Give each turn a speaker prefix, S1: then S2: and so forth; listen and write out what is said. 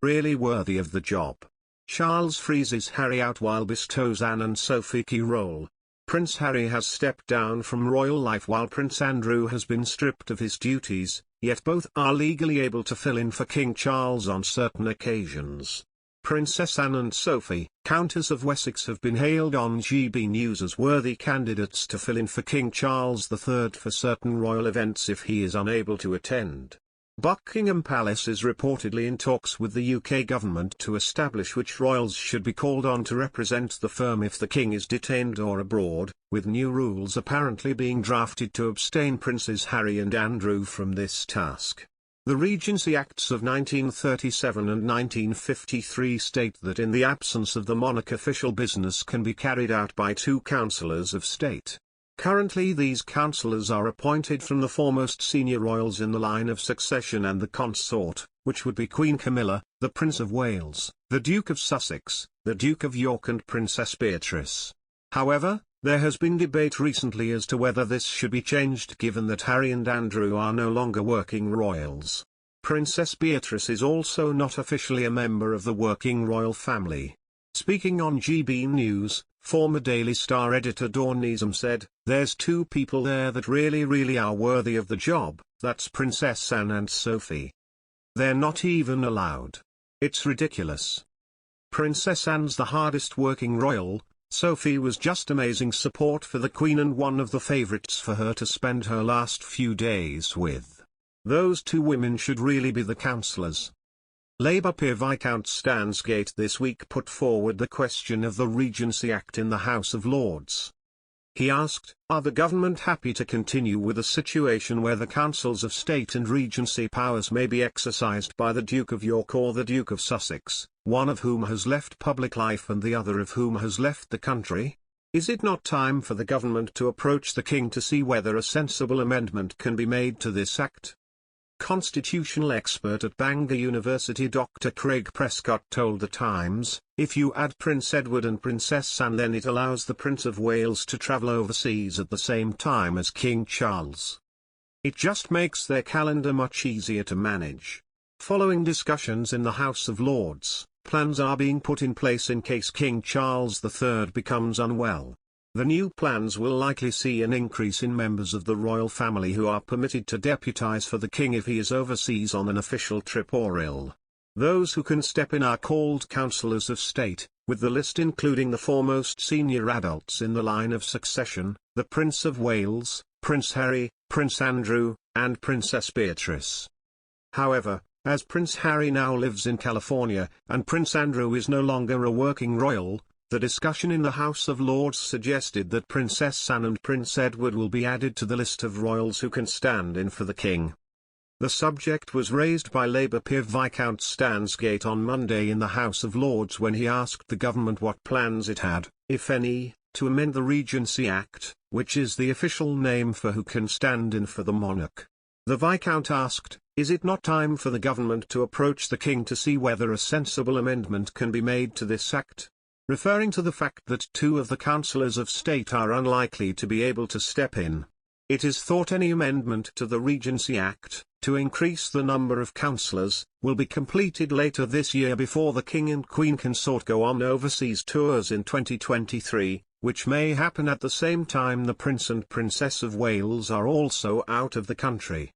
S1: really worthy of the job. Charles freezes Harry out while bestows Anne and Sophie key role. Prince Harry has stepped down from royal life while Prince Andrew has been stripped of his duties, yet both are legally able to fill in for King Charles on certain occasions. Princess Anne and Sophie, Countess of Wessex, have been hailed on GB News as worthy candidates to fill in for King Charles III for certain royal events if he is unable to attend. Buckingham Palace is reportedly in talks with the UK government to establish which royals should be called on to represent the firm if the king is detained or abroad, with new rules apparently being drafted to abstain Princes Harry and Andrew from this task. The Regency Acts of 1937 and 1953 state that in the absence of the monarch official business can be carried out by 2 councillors of state. Currently these councillors are appointed from the foremost senior royals in the line of succession and the consort, which would be Queen Camilla, the Prince of Wales, the Duke of Sussex, the Duke of York and Princess Beatrice. However, there has been debate recently as to whether this should be changed given that Harry and Andrew are no longer working royals. Princess Beatrice is also not officially a member of the working royal family. Speaking on GB News, former Daily Star editor Dawn Neeson said, "There's 2 people there that really are worthy of the job, that's Princess Anne and Sophie. They're not even allowed. It's ridiculous. Princess Anne's the hardest working royal. Sophie was just amazing support for the Queen and one of the favourites for her to spend her last few days with. Those 2 women should really be the councillors." Labour peer Viscount Stansgate this week put forward the question of the Regency Act in the House of Lords. He asked, "Are the government happy to continue with a situation where the councils of state and regency powers may be exercised by the Duke of York or the Duke of Sussex, one of whom has left public life and the other of whom has left the country? Is it not time for the government to approach the king to see whether a sensible amendment can be made to this act?" Constitutional expert at Bangor University Dr. Craig Prescott told The Times, "If you add Prince Edward and Princess Anne then it allows the Prince of Wales to travel overseas at the same time as King Charles. It just makes their calendar much easier to manage." Following discussions in the House of Lords, plans are being put in place in case King Charles III becomes unwell. The new plans will likely see an increase in members of the royal family who are permitted to deputise for the king if he is overseas on an official trip or ill. Those who can step in are called councillors of state, with the list including the foremost senior adults in the line of succession, the Prince of Wales, Prince Harry, Prince Andrew, and Princess Beatrice. However, as Prince Harry now lives in California, and Prince Andrew is no longer a working royal, the discussion in the House of Lords suggested that Princess Anne and Prince Edward will be added to the list of royals who can stand in for the king. The subject was raised by Labour peer Viscount Stansgate on Monday in the House of Lords when he asked the government what plans it had, if any, to amend the Regency Act, which is the official name for who can stand in for the monarch. The Viscount asked, "Is it not time for the government to approach the king to see whether a sensible amendment can be made to this act?" referring to the fact that 2 of the councillors of state are unlikely to be able to step in. It is thought any amendment to the Regency Act, to increase the number of councillors, will be completed later this year before the King and Queen consort go on overseas tours in 2023, which may happen at the same time the Prince and Princess of Wales are also out of the country.